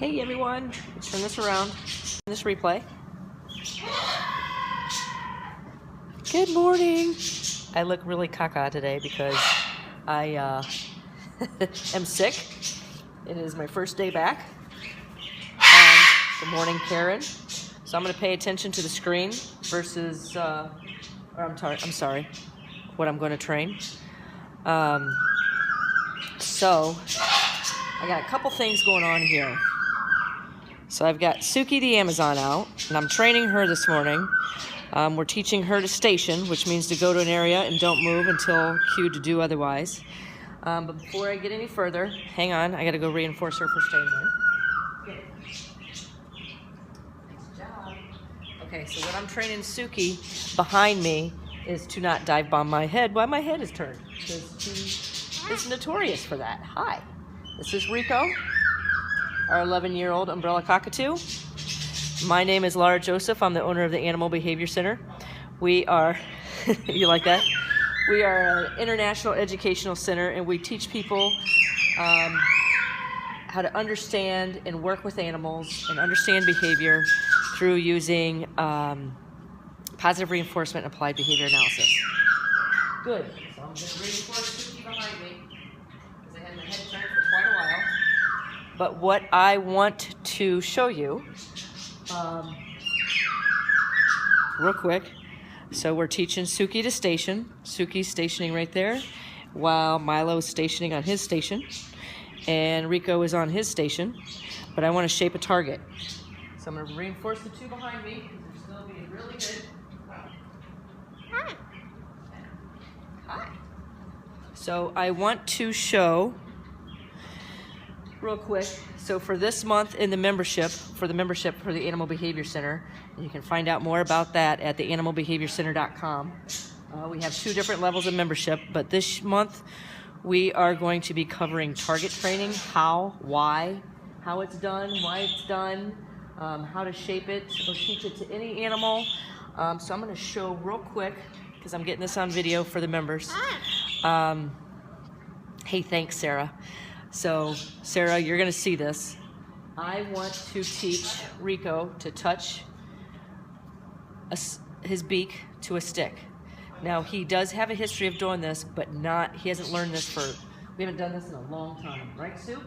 Hey everyone, let's turn this around. This replay. Good morning. I look really caca today because I am sick. It is my first day back. Good morning, Karen. So I'm going to pay attention to the screen versus, I'm sorry, what I'm going to train. So I got a couple things going on here. So I've got Suki the Amazon out, and I'm training her this morning. We're teaching her to station, which means to go to an area and don't move until cued to do otherwise. But before I get any further, hang on, I gotta go reinforce her for station. Nice job. Okay, so what I'm training Suki behind me is to not dive bomb my head while my head is turned, because she is notorious for that. Hi, this is Rico, our 11-year-old umbrella cockatoo. My name is Lara Joseph. I'm the owner of the Animal Behavior Center. We are, you like that? We are an international educational center, and we teach people how to understand and work with animals and understand behavior through using positive reinforcement and applied behavior analysis. Good. So I'm going to reinforce Suki behind me because I had my head turned for quite a while. But what I want to show you, real quick, so we're teaching Suki to station. Suki's stationing right there, while Milo is stationing on his station, and Rico is on his station, but I want to shape a target. So I'm going to reinforce the two behind me, because they're still being really good. Hi. Hi. So I want to show real quick, so for this month in the membership, for the Animal Behavior Center, you can find out more about that at theanimalbehaviorcenter.com. We have 2 different levels of membership, but this month we are going to be covering target training, how, why, how it's done, why it's done, how to shape it or teach it to any animal. So I'm going to show real quick, because I'm getting this on video for the members. Hey, thanks, Sarah. So, Sarah, you're going to see this. I want to teach Rico to touch his beak to a stick. Now, he does have a history of doing this, but he hasn't learned this we haven't done this in a long time. Right, Sue?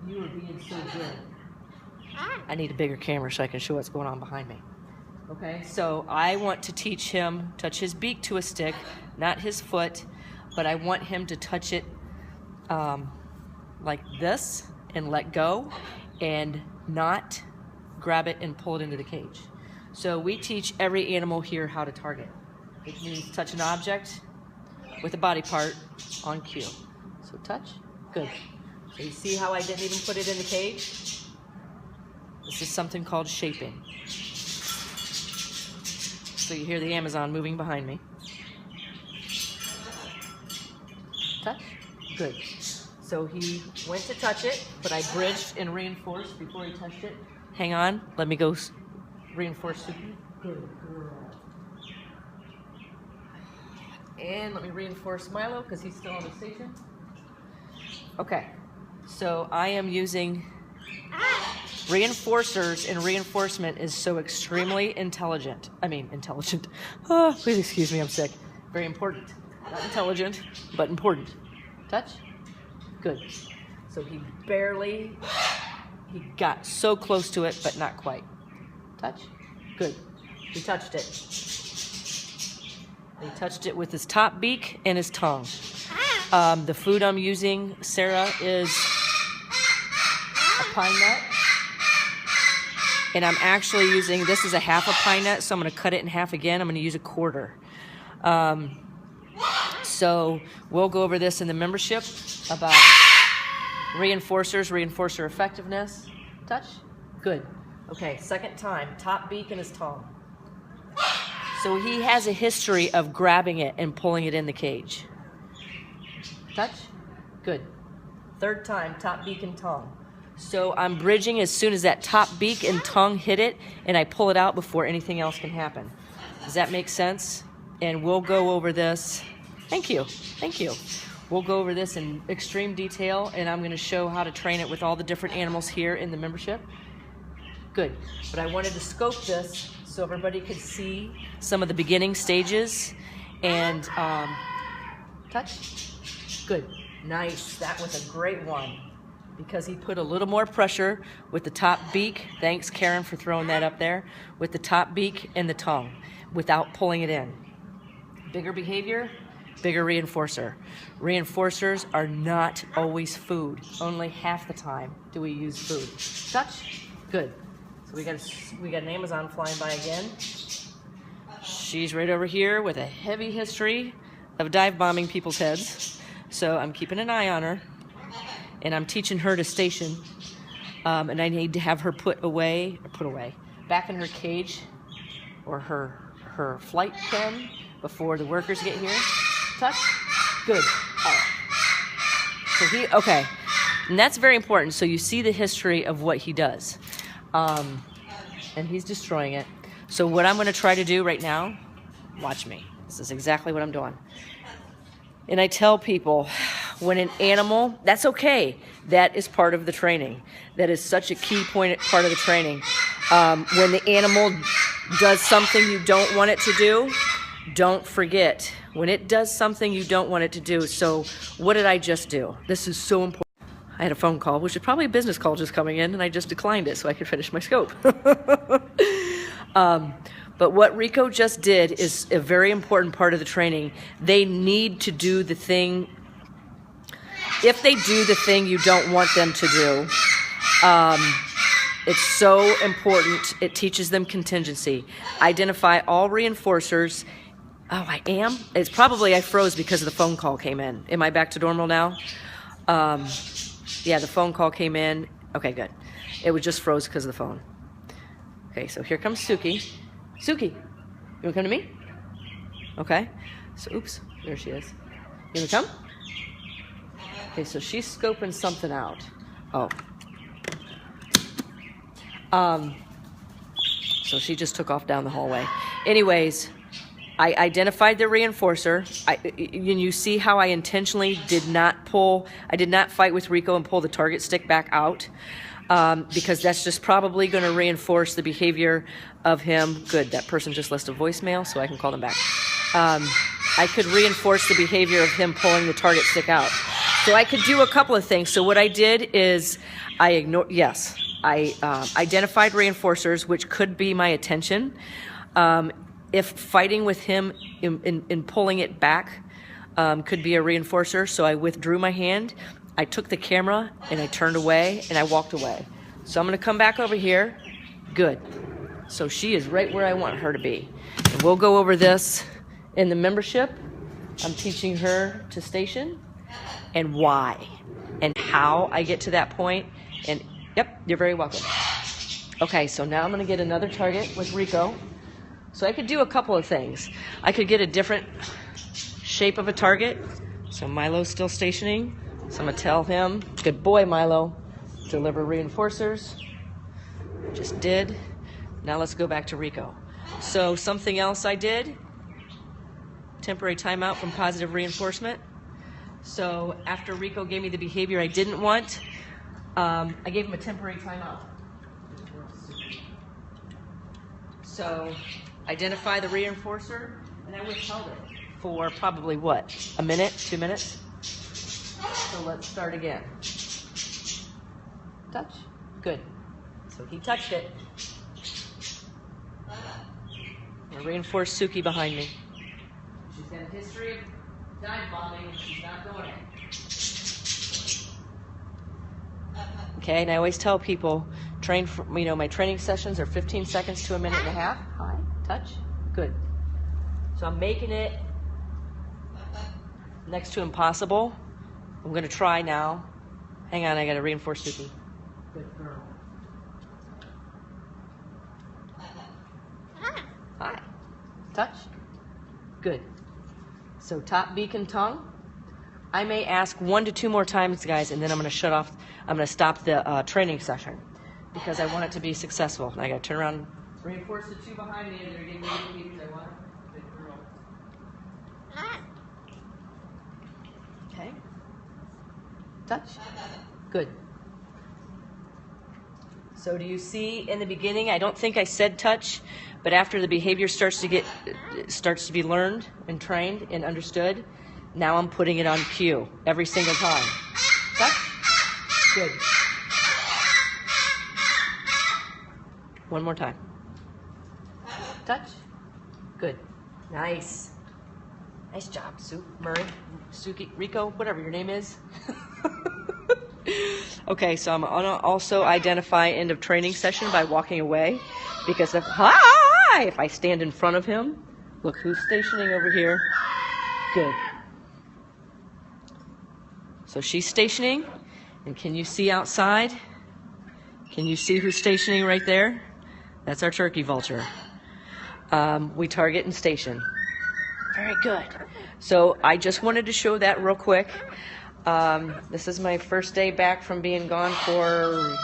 You are being so good. I need a bigger camera so I can show what's going on behind me. Okay, so I want to teach him touch his beak to a stick, not his foot, but I want him to touch it like this and let go and not grab it and pull it into the cage. So we teach every animal here how to target. It means touch an object with a body part on cue. So touch, good. So you see how I didn't even put it in the cage? This is something called shaping. So you hear the Amazon moving behind me. Touch, good. So he went to touch it, but I bridged and reinforced before he touched it. Hang on, let me go reinforce Suki. Good girl. And let me reinforce Milo, because he's still on the station. Okay, so I am using reinforcers, and reinforcement is so extremely intelligent. Oh, please excuse me, I'm sick. Very important. Not intelligent, but important. Touch. Good. So he got so close to it, but not quite. Touch. Good. He touched it. He touched it with his top beak and his tongue. The food I'm using, Sarah, is a pine nut. And I'm actually using, this is a half a pine nut, so I'm going to cut it in half again. I'm going to use a quarter. So we'll go over this in the membership about reinforcer effectiveness. Touch. Good. Okay, second time, top beak and his tongue. So he has a history of grabbing it and pulling it in the cage. Touch. Good. Third time, top beak and tongue. So I'm bridging as soon as that top beak and tongue hit it, and I pull it out before anything else can happen. Does that make sense? And we'll go over this. Thank you. Thank you. We'll go over this in extreme detail, and I'm going to show how to train it with all the different animals here in the membership. Good. But I wanted to scope this so everybody could see some of the beginning stages. And touch. Good. Nice. That was a great one, because he put a little more pressure with the top beak. Thanks, Karen, for throwing that up there. With the top beak and the tongue without pulling it in. Bigger behavior, bigger reinforcer. Reinforcers are not always food. Only half the time do we use food. Touch. Good. So we got an Amazon flying by again. She's right over here with a heavy history of dive bombing people's heads. So I'm keeping an eye on her, and I'm teaching her to station. And I need to have her put away back in her cage or her flight pen before the workers get here. Touch. Good. So okay. And that's very important. So you see the history of what he does. And he's destroying it. So what I'm going to try to do right now, watch me. This is exactly what I'm doing. And I tell people, when an animal, that's okay. That is part of the training. That is such a key part of the training. When the animal does something you don't want it to do, don't forget. When it does something you don't want it to do. So what did I just do? This is so important. I had a phone call, which is probably a business call just coming in, and I just declined it so I could finish my scope. But what Rico just did is a very important part of the training. They need to do the thing. If they do the thing you don't want them to do, it's so important. It teaches them contingency. Identify all reinforcers. Oh, I am? It's probably I froze because the phone call came in. Am I back to normal now? Yeah, the phone call came in. Okay, good. It was just froze because of the phone. Okay, so here comes Suki. Suki, you want to come to me? Okay. So, oops, there she is. You want to come? Okay, so she's scoping something out. Oh. So she just took off down the hallway. Anyways, I identified the reinforcer. You see how I intentionally did not fight with Rico and pull the target stick back out, because that's just probably going to reinforce the behavior of him. Good, that person just left a voicemail, so I can call them back. I could reinforce the behavior of him pulling the target stick out. So I could do a couple of things. So what I did is I identified reinforcers, which could be my attention. If fighting with him in pulling it back could be a reinforcer, so I withdrew my hand, I took the camera, and I turned away, and I walked away. So I'm going to come back over here. Good. So she is right where I want her to be. And we'll go over this in the membership. I'm teaching her to station and why and how I get to that point. And, yep, you're very welcome. Okay, so now I'm going to get another target with Rico. So I could do a couple of things. I could get a different shape of a target. So Milo's still stationing. So I'm going to tell him, good boy, Milo, deliver reinforcers. Just did. Now let's go back to Rico. So something else I did, temporary timeout from positive reinforcement. So after Rico gave me the behavior I didn't want, I gave him a temporary timeout. So identify the reinforcer, and I withheld it for probably what? A minute, 2 minutes? So let's start again. Touch. Good. So he touched it. I'm going to reinforce Suki behind me. She's got a history of dive bombing, and she's not doing it. Okay, and I always tell people, my training sessions are 15 seconds to a minute and a half. Hi, touch. Good. So I'm making it next to impossible. I'm going to try now. Hang on, I got to reinforce Suki. Good girl. Hi. Touch. Good. So top, beak, and tongue. I may ask 1 to 2 more times, guys, and then I'm going to shut off. I'm going to stop the training session because I want it to be successful. And I got to turn around, reinforce the 2 behind me, and they're getting me the behaviors I want. Good girl. Okay. Touch. Good. So do you see in the beginning, I don't think I said touch, but after the behavior starts to be learned and trained and understood, now I'm putting it on cue every single time. Touch. Good. One more time. Touch. Good. Nice. Nice job, Suki, Rico, whatever your name is. Okay, so I'm gonna also identify end of training session by walking away, because if I stand in front of him, look who's stationing over here. Good. So she's stationing, and can you see outside? Can you see who's stationing right there? That's our turkey vulture. We target and station. Very good. So I just wanted to show that real quick. This is my first day back from being gone for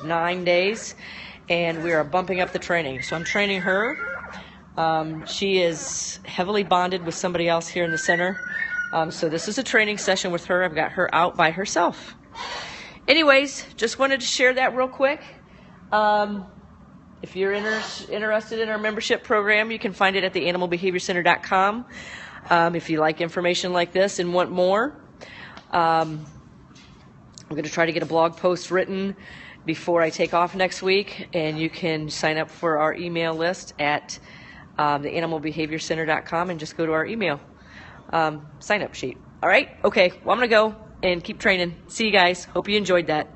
9 days, and we are bumping up the training. So I'm training her. She is heavily bonded with somebody else here in the center. So this is a training session with her. I've got her out by herself. Anyways, just wanted to share that real quick. If you're interested in our membership program, you can find it at theanimalbehaviorcenter.com. If you like information like this and want more, I'm going to try to get a blog post written before I take off next week, and you can sign up for our email list at theanimalbehaviorcenter.com and just go to our email sign up sheet. All right? Okay, well, I'm going to go and keep training. See you guys. Hope you enjoyed that.